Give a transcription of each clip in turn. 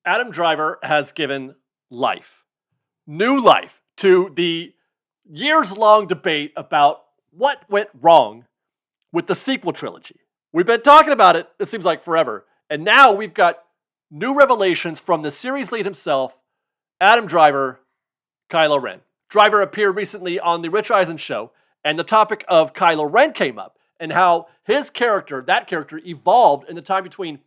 Adam Driver has given life, new life, to the years-long debate about what went wrong with the sequel trilogy. We've been talking about it seems like forever, and now we've got new revelations from the series lead himself, Adam Driver, Kylo Ren. Driver appeared recently on the Rich Eisen show, and the topic of Kylo Ren came up, and how his character, that character, evolved in the time between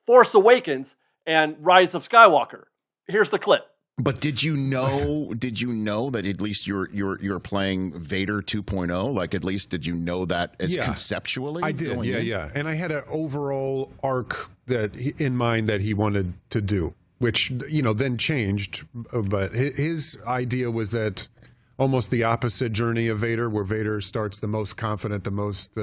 Force Awakens and Rise of Skywalker. Here's the clip. But did you know that at least you're playing Vader 2.0? Like, at least did you know that conceptually? I did, yeah. And I had an overall arc that in mind that he wanted to do, which, then changed. But his idea was that almost the opposite journey of Vader, where Vader starts the most confident, the most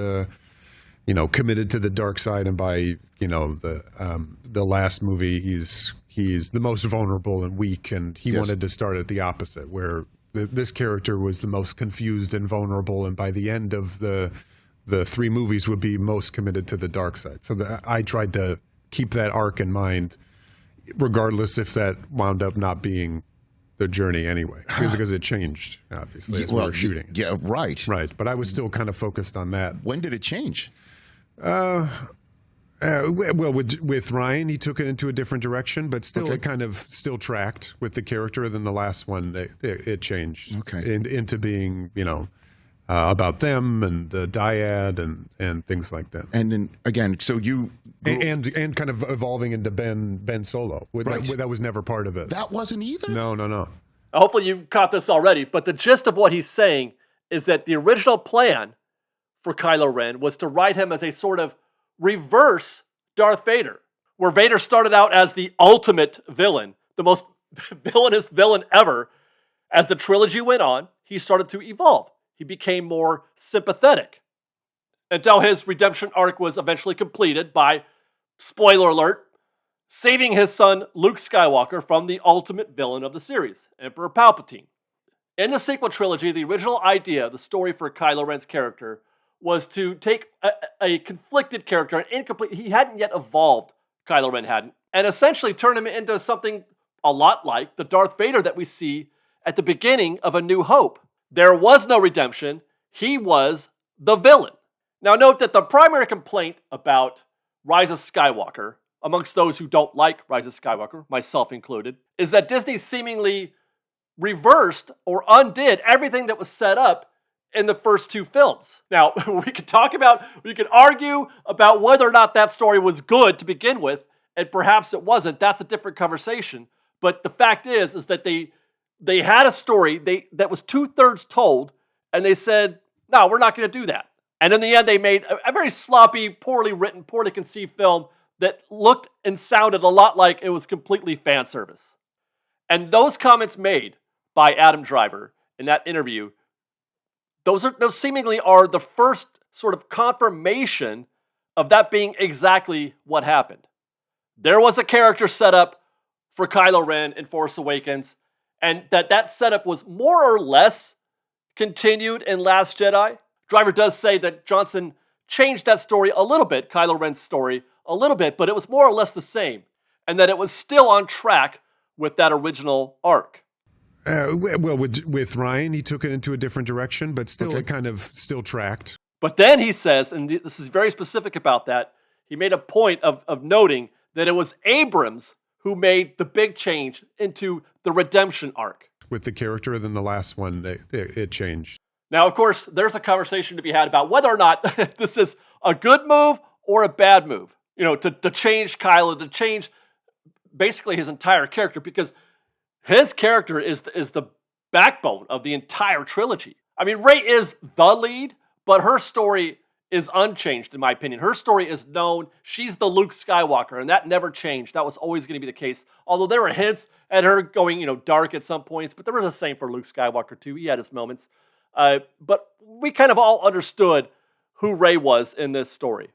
committed to the dark side, and by the last movie he's the most vulnerable and weak, and he wanted to start at the opposite, where this character was the most confused and vulnerable, and by the end of the three movies would be most committed to the dark side. So I tried to keep that arc in mind, regardless if that wound up not being the journey anyway, because it changed, obviously, as we were shooting. Yeah, right. Right, but I was still kind of focused on that. When did it change? With Ryan, he took it into a different direction, but still it kind of still tracked with the character. Then the last one, it changed into being, about them and the dyad and things like that. And then again, so you and kind of evolving into Ben Solo. That was never part of it. That wasn't either? No. Hopefully you caught this already, but the gist of what he's saying is that the original plan for Kylo Ren was to write him as a sort of reverse Darth Vader, where Vader started out as the ultimate villain, the most villainous villain ever. As the trilogy went on, he started to evolve. He became more sympathetic until his redemption arc was eventually completed by, spoiler alert, saving his son Luke Skywalker from the ultimate villain of the series, Emperor Palpatine. In the sequel trilogy, the original idea, the story for Kylo Ren's character, was to take a conflicted character, an incomplete, he hadn't yet evolved, Kylo Ren hadn't, and essentially turn him into something a lot like the Darth Vader that we see at the beginning of A New Hope. There was no redemption. He was the villain. Now note that the primary complaint about Rise of Skywalker, amongst those who don't like Rise of Skywalker, myself included, is that Disney seemingly reversed or undid everything that was set up in the first two films. Now, we could argue about whether or not that story was good to begin with, and perhaps it wasn't. That's a different conversation. But the fact is that they had a story that was 2/3 told, and they said, no, we're not going to do that. And in the end, they made a very sloppy, poorly written, poorly conceived film that looked and sounded a lot like it was completely fan service. And those comments made by Adam Driver in that interview, those seemingly are the first sort of confirmation of that being exactly what happened. There was a character set up for Kylo Ren in Force Awakens, and that setup was more or less continued in Last Jedi. Driver does say that Johnson changed that story a little bit, Kylo Ren's story a little bit, but it was more or less the same, and that it was still on track with that original arc. With Ryan, he took it into a different direction, but still it kind of still tracked. But then he says, and this is very specific about that, he made a point of noting that it was Abrams who made the big change into the redemption arc. With the character, then the last one, it changed. Now, of course, there's a conversation to be had about whether or not this is a good move or a bad move. To change Kylo, to change basically his entire character, because his character is the backbone of the entire trilogy. I mean, Rey is the lead, but her story is unchanged, in my opinion. Her story is known. She's the Luke Skywalker, and that never changed. That was always going to be the case. Although there were hints at her going, dark at some points, but there was the same for Luke Skywalker too. He had his moments. But we kind of all understood who Rey was in this story.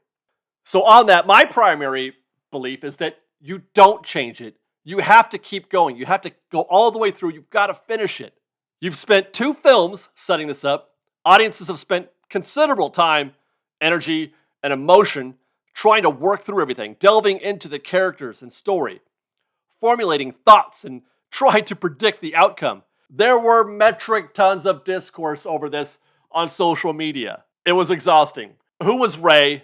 So on that, my primary belief is that you don't change it. You have to keep going. You have to go all the way through. You've got to finish it. You've spent 2 films setting this up. Audiences have spent considerable time, energy, and emotion trying to work through everything, delving into the characters and story. formulating thoughts and trying to predict the outcome. There were metric tons of discourse over this on social media. It was exhausting. Who was Rey?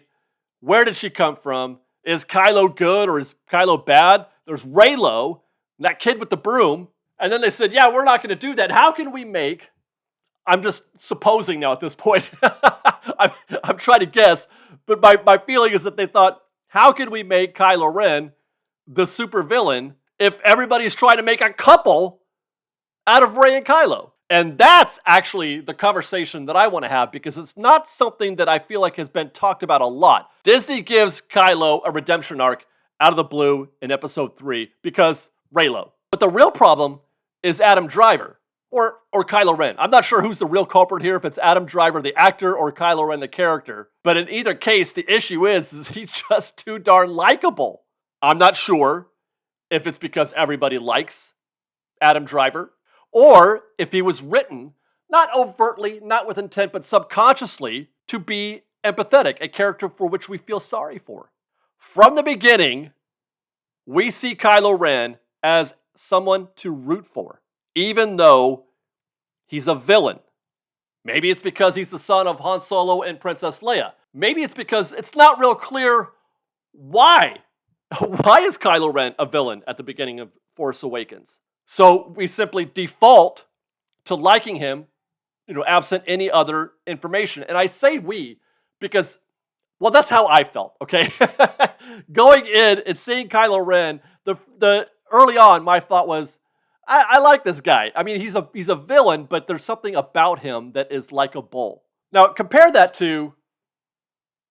Where did she come from? Is Kylo good or is Kylo bad? There's Reylo, that kid with the broom. And then they said, yeah, we're not going to do that. How can we make... I'm just supposing now at this point. I'm trying to guess. But my feeling is that they thought, how can we make Kylo Ren the supervillain if everybody's trying to make a couple out of Rey and Kylo? And that's actually the conversation that I want to have, because it's not something that I feel like has been talked about a lot. Disney gives Kylo a redemption arc out of the blue in episode 3 because Reylo. But the real problem is Adam Driver or Kylo Ren. I'm not sure who's the real culprit here, if it's Adam Driver, the actor, or Kylo Ren, the character. But in either case, the issue is he's just too darn likable. I'm not sure if it's because everybody likes Adam Driver, or if he was written, not overtly, not with intent, but subconsciously, to be empathetic, a character for which we feel sorry for. From the beginning, we see Kylo Ren as someone to root for, even though he's a villain. Maybe it's because he's the son of Han Solo and Princess Leia. Maybe it's because it's not real clear why. Why is Kylo Ren a villain at the beginning of Force Awakens? So we simply default to liking him, absent any other information. And I say we because, well, that's how I felt, okay? Going in and seeing Kylo Ren, the early on, my thought was, I like this guy. I mean, he's a villain, but there's something about him that is likable. Now, compare that to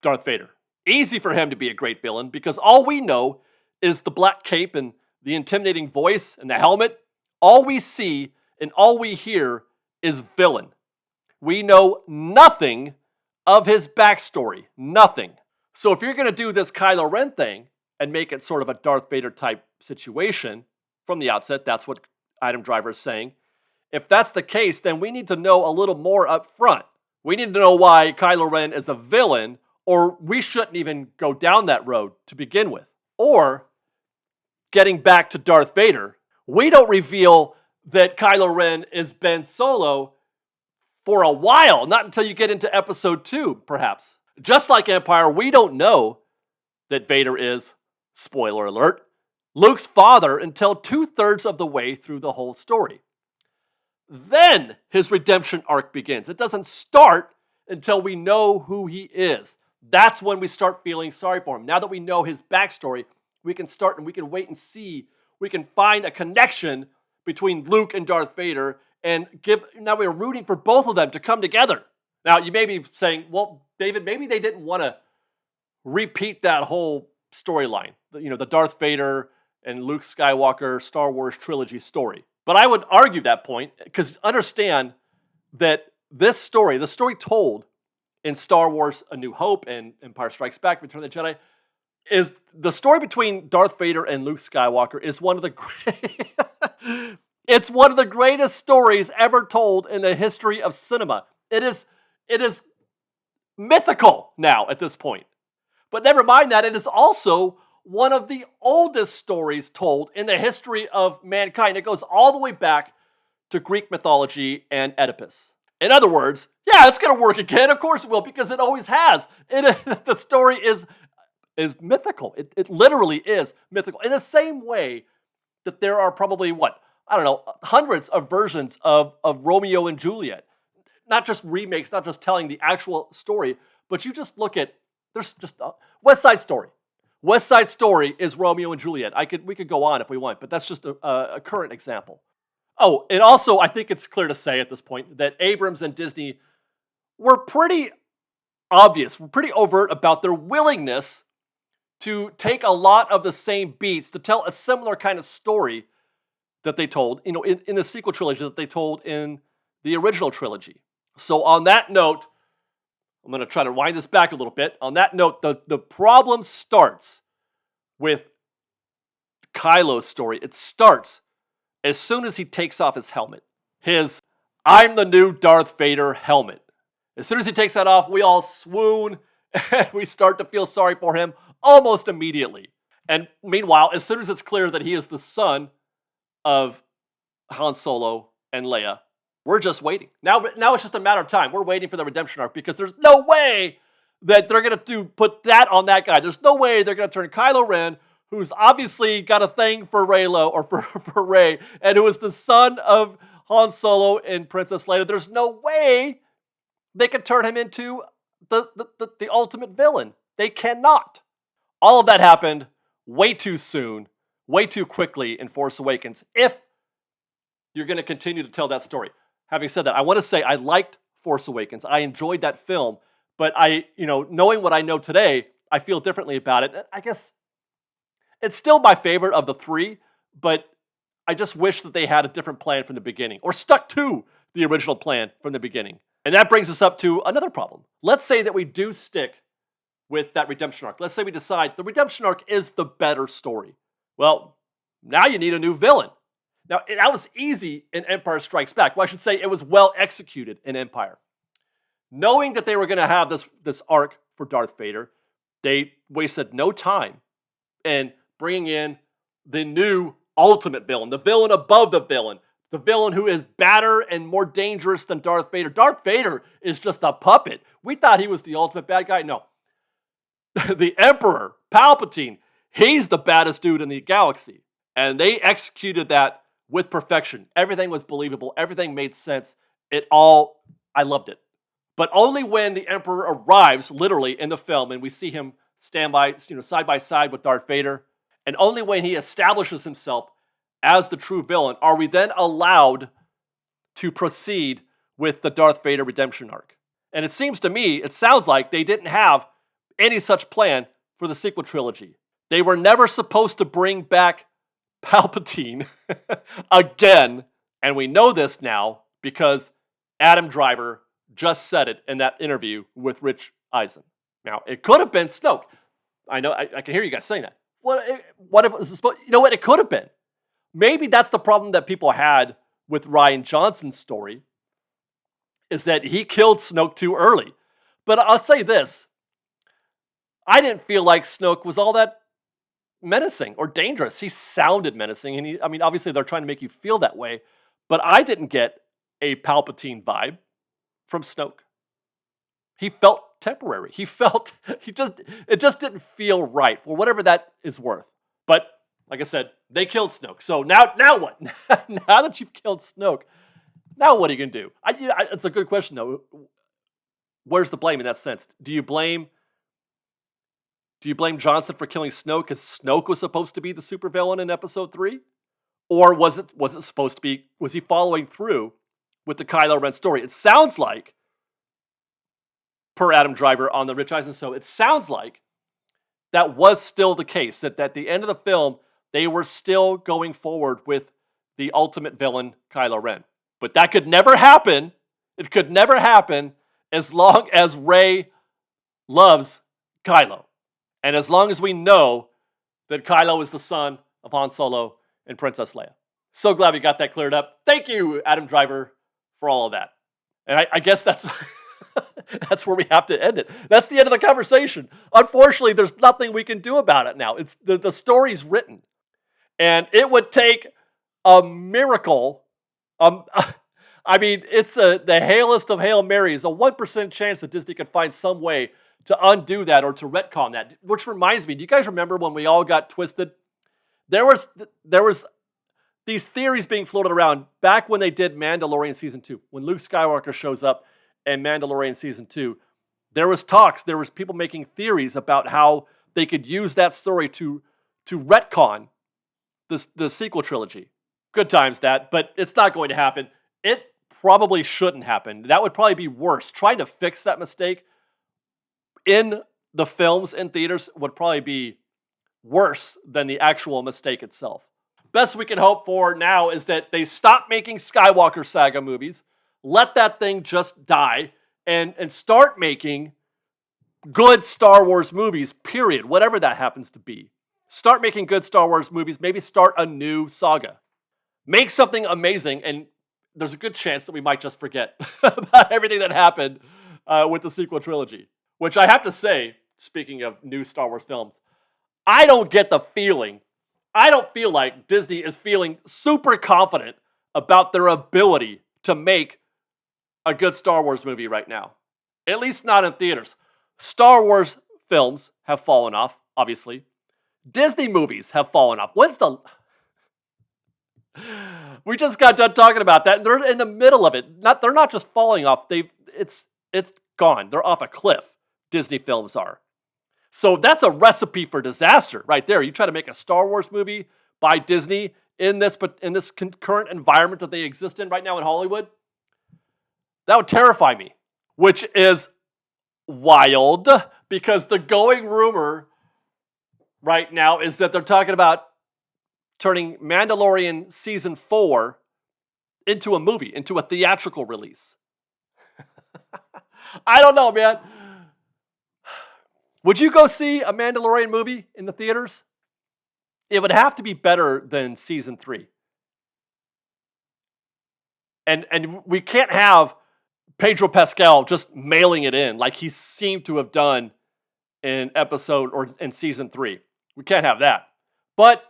Darth Vader. Easy for him to be a great villain because all we know is the black cape and the intimidating voice and the helmet. All we see and all we hear is villain. We know nothing of his backstory. Nothing. So if you're going to do this Kylo Ren thing and make it sort of a Darth Vader type situation from the outset, that's what Adam Driver is saying. If that's the case, then we need to know a little more up front. We need to know why Kylo Ren is a villain, or we shouldn't even go down that road to begin with. Or, getting back to Darth Vader, we don't reveal that Kylo Ren is Ben Solo for a while, not until you get into episode 2, perhaps. Just like Empire, we don't know that Vader is, spoiler alert, Luke's father until 2/3 of the way through the whole story. Then his redemption arc begins. It doesn't start until we know who he is. That's when we start feeling sorry for him. Now that we know his backstory, we can start and we can wait and see. We can find a connection between Luke and Darth Vader and now we're rooting for both of them to come together. Now, you may be saying, well, David, maybe they didn't want to repeat that whole storyline, the Darth Vader and Luke Skywalker Star Wars trilogy story. But I would argue that point, because understand that this story, the story told in Star Wars A New Hope and Empire Strikes Back, Return of the Jedi, is the story between Darth Vader and Luke Skywalker is one of the great it's one of the greatest stories ever told in the history of cinema. It is mythical now at this point. But never mind that, it is also one of the oldest stories told in the history of mankind. It goes all the way back to Greek mythology and Oedipus. In other words, yeah, it's going to work again. Of course it will, because it always has. The story is mythical. It literally is mythical. In the same way that there are probably, hundreds of versions of Romeo and Juliet. Not just remakes, not just telling the actual story, but you just look at, there's just West Side Story. West Side Story is Romeo and Juliet. We could go on if we want, but that's just a current example. Oh, and also I think it's clear to say at this point that Abrams and Disney were pretty obvious, were pretty overt about their willingness to take a lot of the same beats to tell a similar kind of story that they told, in the sequel trilogy that they told in the original trilogy. So on that note, I'm going to try to wind this back a little bit. On that note, the problem starts with Kylo's story. It starts as soon as he takes off his helmet. His I'm the new Darth Vader helmet. As soon as he takes that off, we all swoon and we start to feel sorry for him almost immediately. And meanwhile, as soon as it's clear that he is the son of Han Solo and Leia, we're just waiting. Now it's just a matter of time. We're waiting for the redemption arc because there's no way that they're going to put that on that guy. There's no way they're going to turn Kylo Ren, who's obviously got a thing for Reylo or for Rey, and who is the son of Han Solo and Princess Leia. There's no way they could turn him into the ultimate villain. They cannot. All of that happened way too soon, way too quickly in Force Awakens, if you're going to continue to tell that story. Having said that, I want to say I liked Force Awakens. I enjoyed that film, but knowing what I know today, I feel differently about it. I guess it's still my favorite of the three, but I just wish that they had a different plan from the beginning, or stuck to the original plan from the beginning. And that brings us up to another problem. Let's say that we do stick with that redemption arc. Let's say we decide the redemption arc is the better story. Well, now you need a new villain. Now, that was easy in Empire Strikes Back. Well, I should say it was well executed in Empire. Knowing that they were going to have this arc for Darth Vader, they wasted no time in bringing in the new ultimate villain, the villain above the villain who is badder and more dangerous than Darth Vader. Darth Vader is just a puppet. We thought he was the ultimate bad guy. No. The Emperor, Palpatine, he's the baddest dude in the galaxy. And they executed that with perfection. Everything was believable. Everything made sense. I loved it. But only when the Emperor arrives, literally, in the film, and we see him stand by, side by side with Darth Vader, and only when he establishes himself as the true villain are we then allowed to proceed with the Darth Vader redemption arc. And it sounds like they didn't have any such plan for the sequel trilogy. They were never supposed to bring back Palpatine again, and we know this now because Adam Driver just said it in that interview with Rich Eisen. Now, it could have been Snoke. I know, I can hear you guys saying that. What if it was supposed? You know what? It could have been. Maybe that's the problem that people had with Rian Johnson's story, is that he killed Snoke too early. But I'll say this. I didn't feel like Snoke was all that menacing or dangerous. He sounded menacing, and obviously they're trying to make you feel that way, but I didn't get a Palpatine vibe from Snoke. He felt temporary. It just didn't feel right, for whatever that is worth. But like I said, they killed Snoke. So now what? Now that you've killed Snoke, now what are you gonna do? It's a good question though. Where's the blame in that sense? Do you blame Johnson for killing Snoke because Snoke was supposed to be the supervillain in Episode 3? Or was it supposed to be, was he following through with the Kylo Ren story? It sounds like, per Adam Driver on the Rich Eisen show, it sounds like that was still the case, that at the end of the film, they were still going forward with the ultimate villain, Kylo Ren. But that could never happen. It could never happen as long as Rey loves Kylo. And as long as we know that Kylo is the son of Han Solo and Princess Leia. So glad we got that cleared up. Thank you, Adam Driver, for all of that. And I guess that's that's where we have to end it. That's the end of the conversation. Unfortunately, there's nothing we can do about it now. It's the story's written. And it would take a miracle. It's the hailest of Hail Marys, a 1% chance that Disney could find some way to undo that or to retcon that. Which reminds me, do you guys remember when we all got twisted? There was these theories being floated around back when they did Mandalorian Season 2. When Luke Skywalker shows up in Mandalorian Season 2, there was people making theories about how they could use that story to retcon the sequel trilogy. Good times that, but it's not going to happen. It probably shouldn't happen. That would probably be worse. Trying to fix that mistake in the films in theaters would probably be worse than the actual mistake itself. Best we can hope for now is that they stop making Skywalker Saga movies, let that thing just die, and start making good Star Wars movies, period, whatever that happens to be. Start making good Star Wars movies, maybe start a new saga. Make something amazing, and there's a good chance that we might just forget about everything that happened with the sequel trilogy. Which I have to say, speaking of new Star Wars films, I don't get the feeling. I don't feel like Disney is feeling super confident about their ability to make a good Star Wars movie right now. At least not in theaters. Star Wars films have fallen off, obviously. Disney movies have fallen off. We just got done talking about that, and they're in the middle of it. They're not just falling off. It's gone. They're off a cliff. Disney films are. So that's a recipe for disaster right there. You try to make a Star Wars movie by Disney in this current environment that they exist in right now in Hollywood. That would terrify me, which is wild because the going rumor right now is that they're talking about turning Mandalorian Season 4 into a movie, into a theatrical release. I don't know, man. Would you go see a Mandalorian movie in the theaters? It would have to be better than Season 3. And we can't have Pedro Pascal just mailing it in like he seemed to have done in Season 3. We can't have that. But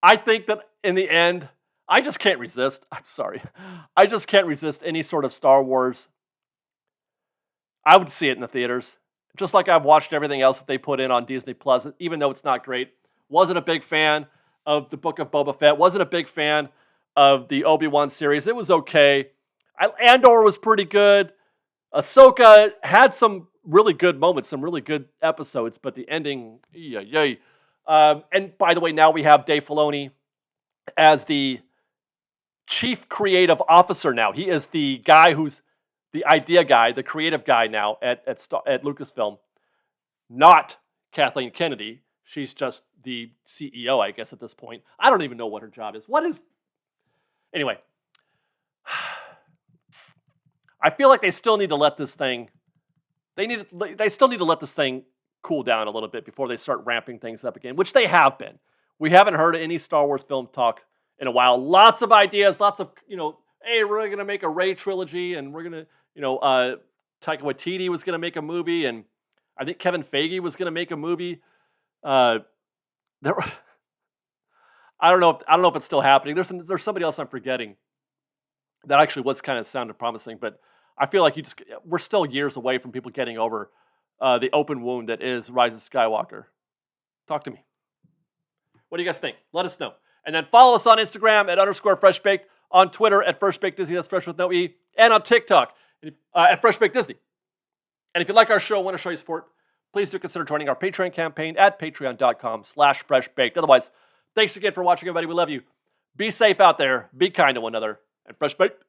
I think that in the end, I just can't resist. I'm sorry. I just can't resist any sort of Star Wars. I would see it in the theaters. Just like I've watched everything else that they put in on Disney Plus, even though it's not great. Wasn't a big fan of the Book of Boba Fett. Wasn't a big fan of the Obi-Wan series. It was okay. Andor was pretty good. Ahsoka had some really good moments, some really good episodes, but the ending, yay. And by the way, now we have Dave Filoni as the chief creative officer now. He is the guy who's the idea guy, the creative guy now at Lucasfilm. Not Kathleen Kennedy. She's just the CEO, I guess, at this point. I don't even know what her job is. Anyway. I feel like they still need to let this thing... They still need to let this thing cool down a little bit before they start ramping things up again, which they have been. We haven't heard any Star Wars film talk in a while. Lots of ideas, lots of, hey, we're going to make a Rey trilogy, and we're going to, Taika Waititi was going to make a movie, and I think Kevin Feige was going to make a movie. I don't know if it's still happening. There's somebody else I'm forgetting that actually was kind of sounded promising, but I feel like we're still years away from people getting over the open wound that is Rise of Skywalker. Talk to me. What do you guys think? Let us know. And then follow us on Instagram at _FreshBaked, on Twitter at FreshBakedDisney, that's fresh with no E, and on TikTok at FreshBakedDisney. And if you like our show, want to show your support, please do consider joining our Patreon campaign at patreon.com/freshbaked. Otherwise, thanks again for watching, everybody. We love you. Be safe out there. Be kind to one another. And Fresh Baked